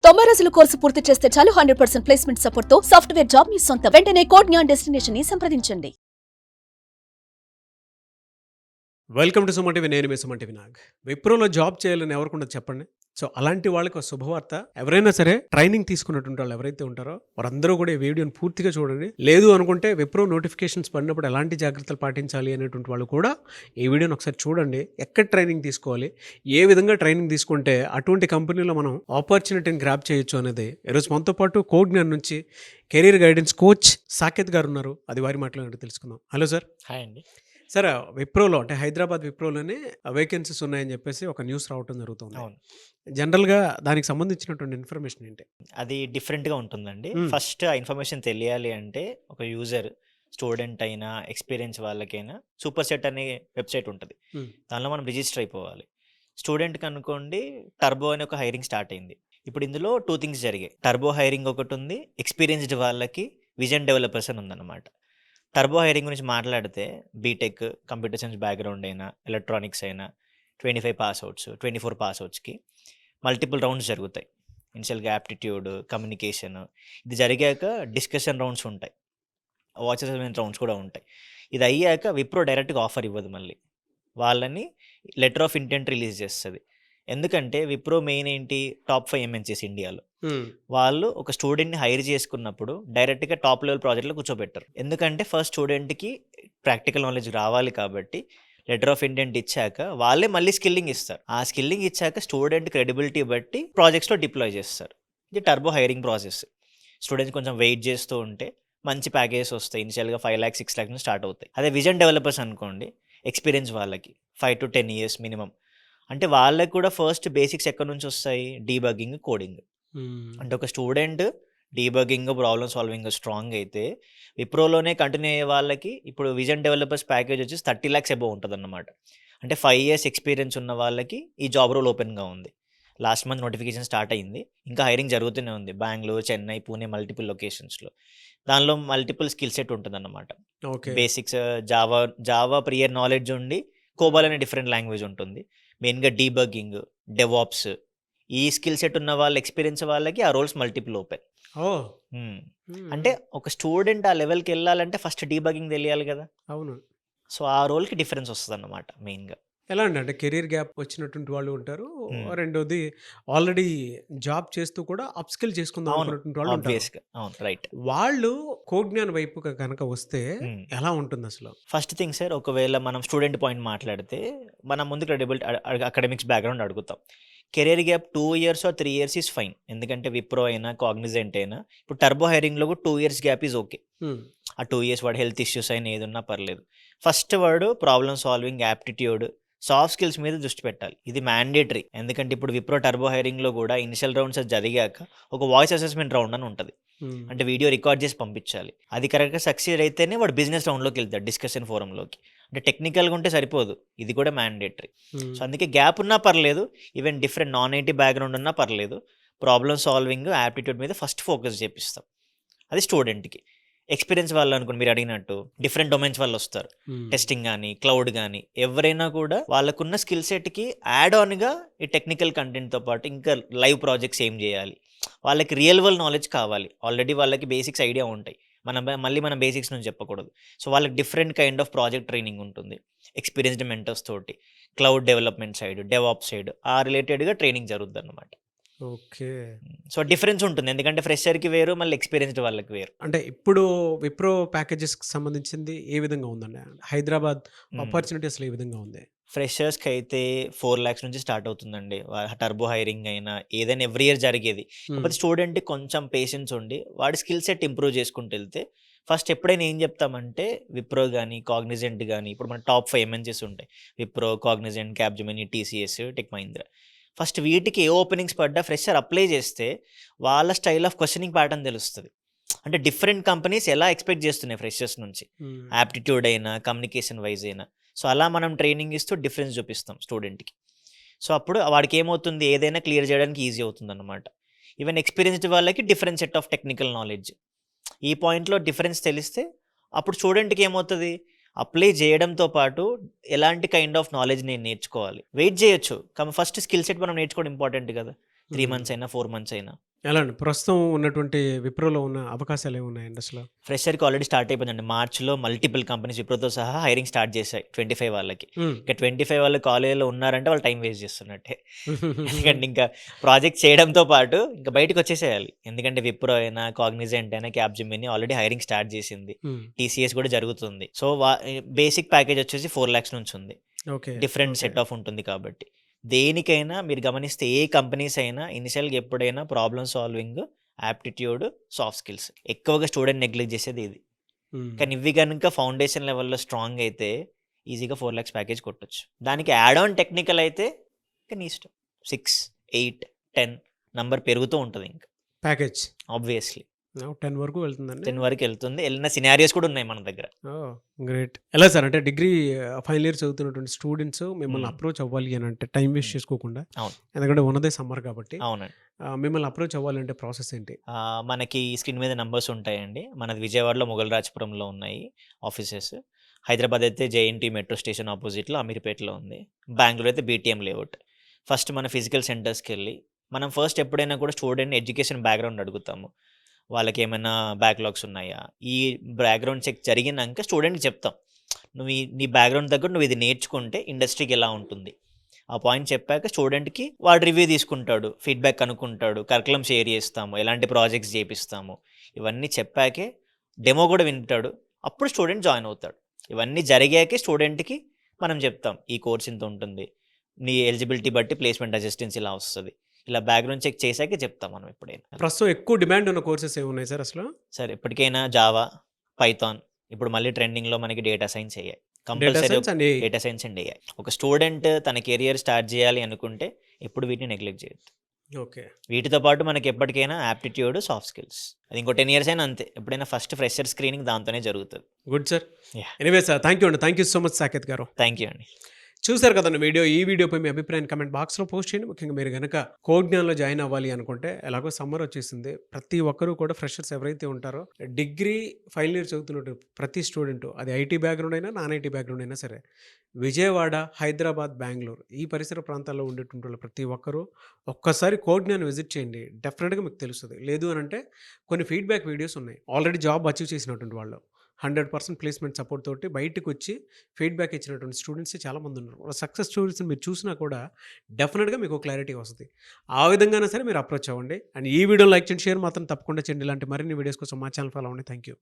90 రోజుల కోర్సు పూర్తి చేస్తే చాలు 100% ప్లేస్మెంట్ సపోర్ట్ తో సాఫ్ట్వేర్ జాబ్ మీ సొంతం. వెంటనే కోడ్ జ్ఞాన్ డెస్టినేషన్ ని సంప్రదించండి. Welcome to Suman TV. నేను మీ సుమన్ టీవీ నాగ్. విప్రోలో జాబ్ చేయాలని ఎవరికుండా చెప్పండి. సో అలాంటి వాళ్ళకి ఒక శుభవార్త. ఎవరైనా సరే ట్రైనింగ్ తీసుకున్నటువంటి వాళ్ళు ఎవరైతే ఉంటారో వారందరూ కూడా ఈ వీడియోని పూర్తిగా చూడండి. లేదు అనుకుంటే విప్రో నోటిఫికేషన్స్ పడినప్పుడు ఎలాంటి జాగ్రత్తలు పాటించాలి అనేటువంటి వాళ్ళు కూడా ఈ వీడియోని ఒకసారి చూడండి. ఎక్కడ ట్రైనింగ్ తీసుకోవాలి, ఏ విధంగా ట్రైనింగ్ తీసుకుంటే అటువంటి కంపెనీలో మనం ఆపర్చునిటీని గ్రాప్ చేయొచ్చు అనేది ఈరోజు మనతో పాటు కోడ్ జ్ఞాన్ నుంచి కెరీర్ గైడెన్స్ కోచ్ సాకేత్ గారు ఉన్నారు. అది వారి మాటలు తెలుసుకుందాం. Hello sir. హాయ్ అండి. సార్, విప్రోలో అంటే హైదరాబాద్ విప్రోలోనే వేకెన్సీస్ ఉన్నాయని చెప్పేసి ఒక న్యూస్ రావడం జరుగుతుంది. అవును, జనరల్గా దానికి సంబంధించినటువంటి ఇన్ఫర్మేషన్ ఏంటి? అది డిఫరెంట్గా ఉంటుందండి. ఫస్ట్ ఆ ఇన్ఫర్మేషన్ తెలియాలి అంటే ఒక యూజర్, స్టూడెంట్ అయినా ఎక్స్పీరియన్స్ వాళ్ళకైనా సూపర్ సెట్ అనే వెబ్సైట్ ఉంటుంది. దానిలో మనం రిజిస్టర్ అయిపోవాలి. స్టూడెంట్కి అనుకోండి, టర్బో అనే ఒక హైరింగ్ స్టార్ట్ అయింది. ఇప్పుడు ఇందులో 2 థింగ్స్ జరిగాయి. టర్బో హైరింగ్ ఒకటి ఉంది, ఎక్స్పీరియన్స్డ్ వాళ్ళకి విజన్ డెవలపర్స్ అని ఉందన్నమాట. టర్బో హైరింగ్ గురించి మాట్లాడితే బీటెక్, కంప్యూటర్ సైన్స్ బ్యాక్గ్రౌండ్ అయినా, ఎలక్ట్రానిక్స్ అయినా 25 పాస్అవుట్స్, 24 పాస్అవుట్స్కి మల్టిపుల్ రౌండ్స్ జరుగుతాయి. ఇనిషియల్గా యాప్టిట్యూడ్, కమ్యూనికేషన్, ఇది జరిగాక డిస్కషన్ రౌండ్స్ ఉంటాయి, వాచ్ అసెస్మెంట్ రౌండ్స్ కూడా ఉంటాయి. ఇది అయ్యాక విప్రో డైరెక్ట్గా ఆఫర్ ఇవ్వదు, మళ్ళీ వాళ్ళని లెటర్ ఆఫ్ ఇంటెంట్ రిలీజ్ చేస్తుంది. ఎందుకంటే విప్రో మెయిన్ ఏంటి, టాప్ 5 MNCs ఇండియాలో. వాళ్ళు ఒక స్టూడెంట్ని హైర్ చేసుకున్నప్పుడు డైరెక్ట్గా టాప్ లెవెల్ ప్రాజెక్ట్లో కూర్చోబెట్టరు. ఎందుకంటే ఫస్ట్ స్టూడెంట్కి ప్రాక్టికల్ నాలెడ్జ్ రావాలి కాబట్టి లెటర్ ఆఫ్ ఇంటెంట్ ఇచ్చాక వాళ్ళే మళ్ళీ స్కిల్లింగ్ ఇస్తారు. ఆ స్కిల్లింగ్ ఇచ్చాక స్టూడెంట్ క్రెడిబిలిటీ బట్టి ప్రాజెక్ట్స్లో డిప్లాయ్ చేస్తారు. ఇది టర్బో హైరింగ్ ప్రాసెస్. స్టూడెంట్స్ కొంచెం వెయిట్ చేస్తూ ఉంటే మంచి ప్యాకేజెస్ వస్తాయి. ఇనిషియల్గా 5 lakhs 6 lakhs నుంచి స్టార్ట్ అవుతాయి. అదే విజన్ డెవలపర్స్ అనుకోండి, ఎక్స్పీరియన్స్ వాళ్ళకి 5 to 10 years మినిమం. అంటే వాళ్ళకి కూడా ఫస్ట్ బేసిక్స్ ఎక్కడి నుంచి వస్తాయి, డీబగ్గింగ్, కోడింగ్. అంటే ఒక student debugging, problem solving strong అయితే విప్రోలోనే కంటిన్యూ అయ్యే వాళ్ళకి ఇప్పుడు విజన్ డెవలపర్స్ ప్యాకేజ్ వచ్చి 30 lakhs అబోవ్ ఉంటుంది అన్నమాట. అంటే 5 years ఎక్స్పీరియన్స్ ఉన్న వాళ్ళకి ఈ జాబ్ రోల్ ఓపెన్గా ఉంది. లాస్ట్ మంత్ నోటిఫికేషన్ స్టార్ట్ అయింది, ఇంకా హైరింగ్ జరుగుతూనే ఉంది. బెంగళూరు, చెన్నై, పూణే, మల్టిపుల్ లొకేషన్స్లో. దానిలో మల్టిపుల్ స్కిల్ సెట్ ఉంటుంది అన్నమాట. బేసిక్స్ జావా ప్రియర్ నాలెడ్జ్ ఉండి, కోబాల్ అనే డిఫరెంట్ లాంగ్వేజ్ ఉంటుంది. మెయిన్గా డీబగ్గింగ్, డెవాప్స్, ఈ స్కిల్ సెట్ ఉన్న వాళ్ళ ఎక్స్పీరియన్స్ వాళ్ళకి ఆ రోల్స్ మల్టిపుల్ ఓపెన్. అంటే ఒక స్టూడెంట్ ఆ లెవెల్కి వెళ్ళాలంటే ఫస్ట్ డీబగ్గింగ్ తెలియాలి కదా. అవును. సో ఆ రోల్కి డిఫరెన్స్ వస్తుంది అన్నమాట మెయిన్గా. ఎలా అంటే కెరీర్ గ్యాప్ వచ్చినటువంటి వాళ్ళు ఉంటారు, రెండోది ఆల్రెడీ జాబ్ చేస్తూ కూడా అప్ స్కిల్ చేసుకుందాం అనుకున్నటువంటి వాళ్ళు ఉంటారు. అవును, రైట్. వాళ్ళు కోడ్ జ్ఞాన్ వైపు కనుక వస్తే ఎలా ఉంటుంది అసలు? ఫస్ట్ థింగ్ సార్, ఒకవేళ మనం స్టూడెంట్ పాయింట్ మాట్లాడితే మనం ముందు క్రెడిబిలిటీ, అకాడమిక్స్ బ్యాక్గ్రౌండ్ అడుగుతాం. Career gap 2 years or 3 years is fine. ఎందుకంటే విప్రో అయినా, కాగ్నిజెంట్ అయినా, ఇప్పుడు టర్బో హైరింగ్లో కూడా 2 years గ్యాప్ ఈజ్ ఓకే. ఆ 2 years వాడు హెల్త్ ఇష్యూస్ అయినా ఏదున్నా పర్లేదు. ఫస్ట్ వాడు problem solving, aptitude, soft skills మీద దృష్టి పెట్టాలి. ఇది మ్యాండేటరీ. ఎందుకంటే ఇప్పుడు విప్రో టర్బో హైరింగ్లో కూడా ఇనిషియల్ రౌండ్స్ జరిగాక ఒక వాయిస్ అసెస్మెంట్ రౌండ్ అని ఉంటుంది. అంటే వీడియో రికార్డ్ చేసి పంపించాలి. అది కరెక్ట్గా సక్సీడ్ అయితేనే వాడు బిజినెస్ రౌండ్లోకి వెళ్తాడు, డిస్కషన్ ఫోరంలోకి. అంటే టెక్నికల్గా ఉంటే సరిపోదు, ఇది కూడా మ్యాండేటరీ. సో అందుకే గ్యాప్ ఉన్నా పర్లేదు, even different non IT background ఉన్నా పర్లేదు, ప్రాబ్లమ్ సాల్వింగ్, యాప్టిట్యూడ్ మీద ఫస్ట్ ఫోకస్ చేపిస్తాం. అది స్టూడెంట్కి. ఎక్స్పీరియన్స్ వాళ్ళు అనుకోండి, మీరు అడిగినట్టు డిఫరెంట్ డొమైన్స్ వాళ్ళు వస్తారు. టెస్టింగ్ కానీ, క్లౌడ్ కానీ, ఎవరైనా కూడా వాళ్ళకున్న స్కిల్ సెట్కి యాడ్ ఆన్గా ఈ టెక్నికల్ కంటెంట్తో పాటు ఇంకా లైవ్ ప్రాజెక్ట్స్ ఏం చేయాలి, వాళ్ళకి రియల్ వరల్డ్ నాలెడ్జ్ కావాలి. ఆల్రెడీ వాళ్ళకి బేసిక్స్ ఐడియా ఉంటాయి, మనం బేసిక్స్ నుంచి చెప్పకూడదు. సో వాళ్ళకి different kind of project training ఉంటుంది. ఎక్స్పీరియన్స్డ్ మెంటర్స్ తోటి cloud development side, DevOps side ఆ రిలేటెడ్గా ట్రైనింగ్ జరుగుతుంది అన్నమాట. ఓకే. సో డిఫరెన్స్ ఉంటుంది, ఎందుకంటే ఫ్రెషర్కి వేరు, మళ్ళీ ఎక్స్పీరియన్స్డ్ వాళ్ళకి వేరు. అంటే ఇప్పుడు విప్రో ప్యాకేజెస్కి సంబంధించింది ఏ విధంగా ఉందండి? హైదరాబాద్ ఆపర్చునిటీ అసలు ఏ విధంగా ఉంది? ఫ్రెషర్స్కి అయితే 4 lakhs నుంచి స్టార్ట్ అవుతుందండి. టర్బో హైరింగ్ అయినా ఏదైనా ఎవ్రీ ఇయర్ జరిగేది. కాకపోతే స్టూడెంట్కి కొంచెం పేషెన్స్ ఉండి వాడి స్కిల్ సెట్ ఇంప్రూవ్ చేసుకుంటూ వెళ్తే, ఫస్ట్ ఎప్పుడైనా ఏం చెప్తామంటే విప్రో కానీ, కాగ్నిజెంట్ కానీ, ఇప్పుడు మన టాప్ 5 MNCs ఉంటాయి, Wipro, Cognizant, Capgemini, TCS, tech Mahindra. First వీటికి ఏ ఓపెనింగ్స్ పడ్డా ఫ్రెషర్ అప్లై చేస్తే వాళ్ళ స్టైల్ ఆఫ్ క్వశ్చనింగ్ ప్యాటర్న్ తెలుస్తుంది. అంటే డిఫరెంట్ కంపెనీస్ ఎలా ఎక్స్పెక్ట్ చేస్తున్నాయి ఫ్రెషర్స్ నుంచి, యాప్టిట్యూడ్ అయినా, కమ్యూనికేషన్ వైజ్ అయినా. సో అలా మనం ట్రైనింగ్ ఇస్తూ డిఫరెన్స్ చూపిస్తాం స్టూడెంట్కి. సో అప్పుడు వాడికి ఏమవుతుంది, ఏదైనా క్లియర్ చేయడానికి ఈజీ అవుతుంది అన్నమాట. ఈవెన్ ఎక్స్పీరియన్స్డ్ వాళ్ళకి different set of technical knowledge. ఈ పాయింట్లో డిఫరెన్స్ తెలిస్తే అప్పుడు స్టూడెంట్కి ఏమవుతుంది, అప్లై చేయడంతో పాటు ఎలాంటి కైండ్ ఆఫ్ నాలెడ్జ్ నేను నేర్చుకోవాలి, వెయిట్ చేయొచ్చు. ఫస్ట్ స్కిల్ సెట్ మనం నేర్చుకోవడం ఇంపార్టెంట్ కదా. 3 months అయినా 4 months అయినా. ఎలా అండి ప్రస్తుతం ఉన్నటువంటి విప్రోలో ఉన్న అవకాశాలు ఏమున్నాయండి అసలు? ఫ్రెషర్‌కి ఆల్రెడీ స్టార్ట్ అయిపోయిందండి. మార్చ్‌లో మల్టిపుల్ కంపెనీస్ విప్రోతో సహా హైరింగ్ స్టార్ట్ చేశాయి 25 వాళ్ళకి. హ్మ్. ఇక 25 వాళ్ళు కాలేజ్‌లో ఉన్నారంటే వాళ్ళు టైం వేస్ట్ చేస్తున్నట్టే. ఎందుకంటే ఇంకా ప్రాజెక్ట్ చేయడంతో పాటు ఇంకా బయటకొచ్చేసేయాలి. ఎందుకంటే విప్రో అయినా, కాగ్నిజెంట్ అయినా, క్యాప్‌జెమిని ఆల్రెడీ హైరింగ్ స్టార్ట్ చేసింది. హ్మ్. టీసీఎస్ కూడా జరుగుతుంది. సో, బేసిక్ ప్యాకేజ్ వచ్చేసి 4 లాక్స్ నుంచి ఉంది. Okay. Different okay. Set of ఉంటుంది కాబట్టి. దేనికైనా మీరు గమనిస్తే ఏ కంపెనీస్ అయినా ఇనిషియల్‌గా ఎప్పుడైనా problem solving, aptitude, soft skills ఎక్కువగా స్టూడెంట్ నెగ్లెక్ట్ చేసేది ఇది. హ్మ్. కానీ ఇవి గనుక ఫౌండేషన్ లెవెల్‌లో స్ట్రాంగ్ అయితే ఈజీగా 4 లాక్స్ ప్యాకేజ్ కొట్టొచ్చు. దానికి యాడ్ ఆన్ టెక్నికల్ అయితే ఇక నీ ఇష్టం. 6, 8, 10 నంబర్ పెరుగుతూ ఉంటది ఇంకా. ప్యాకేజ్ ఆబ్వియస్‌లీ 10 వరకు వెళ్తుందండి? 10 వరకు వెళ్తుంది. ఎళ్ళిన సినారియోస్ కూడా ఉన్నాయి మన దగ్గర. ఓహ్! గ్రేట్. ఎలా సార్ అంటే డిగ్రీ ఫైనల్ ఇయర్ చదువుతున్నటువంటి స్టూడెంట్స్ మిమ్మల్ని హ్మ్. అప్రోచ్ అవ్వాలి అని అంటే టైం వేస్ట్ హ్మ్. చేసుకోకుండా, అవును. ఎందుకంటే ఉన్నదే సమ్మర్ కాబట్టి అవునండి. మిమ్మల్ని అప్రోచ్ అవ్వాలంటే ప్రాసెస్ ఏంటి? మనకి స్క్రీన్ మీద నంబర్స్ ఉంటాయండి. మనది విజయవాడలో మొగల్రాజపురంలో ఉన్నాయి ఆఫీసెస్. హైదరాబాద్ అయితే జేఎన్‌టీ మెట్రో స్టేషన్ అపోజిట్‌లో అమీర్పేటలో ఉంది. బెంగుళూరు అయితే బీటీఎం లేఅవుట్. ఫస్ట్ మన ఫిజికల్ సెంటర్స్‌కెళ్ళి మనం ఫస్ట్ ఎప్పుడైనా కూడా స్టూడెంట్‌ని ఎడ్యుకేషన్ బ్యాక్‌గ్రౌండ్ అడుగుతాము. వాళ్ళకేమైనా బ్యాక్‌లాగ్స్ ఉన్నాయా? ఈ బ్యాక్‌గ్రౌండ్ చెక్ జరిగినంక స్టూడెంట్‌కి చెప్తాం. నీ బ్యాక్‌గ్రౌండ్ తగ్గట్టు నువ్వు ఇది నేర్చుకుంటే ఇండస్ట్రీకి ఎలా ఉంటుంది. ఆ పాయింట్ చెప్పాక స్టూడెంట్‌కి వాడు రివ్యూ తీసుకుంటాడు. ఫీడ్‌బ్యాక్ కనుక్కుంటాడు. కరికులం షేర్ చేస్తాము. ఎలాంటి ప్రాజెక్ట్స్ చేపిస్తాము. ఇవన్నీ చెప్పాకే డెమో కూడా వింటాడు. అప్పుడు స్టూడెంట్ జాయిన్ అవుతాడు. ఇవన్నీ జరిగాకే స్టూడెంట్‌కి మనం చెప్తాం. ఈ కోర్స్ ఇంత ఉంటుంది. నీ ఎలిజిబిలిటీ బట్టి ప్లేస్‌మెంట్ అసిస్టెన్స్ ఇలా వస్తది. ఇలా బ్యాక్‌గ్రౌండ్ చెక్ చేశాకే చెప్తాం మనం ఎప్పుడైనా. ప్రస్తుతం ఎక్కువ డిమాండ్ ఉన్న కోర్సెస్ ఏమున్నాయి సార్ అసలు? సరే ఎప్పటికైనా జావా, పైథాన్ ఇప్పుడు మళ్ళీ ట్రెండింగ్‌లో మనకి data science AI. Data compulsory science and AI. Data science and AI. ఒక స్టూడెంట్ తన కెరియర్ స్టార్ట్ చేయాలి అనుకుంటే ఎప్పుడు వీటిని నెగ్లెక్ట్ చేయొద్దు. ఓకే. వీటితో పాటు మనకి ఎప్పటికైనా యాప్టిట్యూడ్, సాఫ్ట్ స్కిల్స్. అది ఇంకో 10 ఇయర్స్ అయినా అంతే. ఎప్పుడైనా ఫస్ట్ ఫ్రెషర్ స్క్రీనింగ్ దాంతోనే జరుగుతది. Good sir. Yeah! Anyway sir thank you అండి. Thank you so much Saketh గారు. థ్యాంక్ యూ అండి. చూసారు కదండి వీడియో. ఈ వీడియోపై మీ అభిప్రాయాన్ని కమెంట్ బాక్స్‌లో పోస్ట్ చేయండి. ముఖ్యంగా మీరు గనక కోజ్ఞాన్‌లో జాయిన్ అవ్వాలి అనుకుంటే ఎలాగో సమ్మర్ వచ్చేసింది. ప్రతి ఒక్కరు కూడా ఫ్రెషర్స్ ఎవరైతే ఉంటారో డిగ్రీ ఫైనల్ ఇయర్ చదువుతున్నట్టు ప్రతి స్టూడెంట్ అది ఐటీ బ్యాక్‌గ్రౌండ్ అయినా, నాన్ ఐటీ బ్యాక్‌గ్రౌండ్ అయినా సరే విజయవాడ, హైదరాబాద్, బెంగుళూరు ఈ పరిసర ప్రాంతాల్లో ఉండేటువంటి వాళ్ళు ప్రతి ఒక్కరు ఒక్కసారి కోజ్ఞాన్ విజిట్ చేయండి. డెఫినిట్‌గా మీకు తెలుస్తది. లేదు అనంటే కొన్ని ఫీడ్‌బ్యాక్ వీడియోస్ ఉన్నాయి. ఆల్రెడీ జాబ్ అచీవ్ చేసినటువంటి వాళ్ళు 100% ప్లేస్‌మెంట్ సపోర్ట్ తోటి బయటికొచ్చి ఫీడ్‌బ్యాక్ ఇచ్చినటువంటి స్టూడెంట్స్ చాలామంది ఉన్నారు. వాళ్ళ సక్సెస్ స్టోరీస్‌ని మీరు చూసినా కూడా డెఫినిట్‌గా మీకు క్లారిటీ వస్తది. ఆ విధంగానే సరే మీరు అప్రోచ్ అవ్వండి. అండ్ ఈ వీడియోని లైక్ చేయండి, షేర్ మాత్రం తప్పకుండా చేయండి. ఇలాంటి మరిన్ని వీడియోస్ కోసం మా ఛానల్ ఫాలో అవ్వండి. Thank you.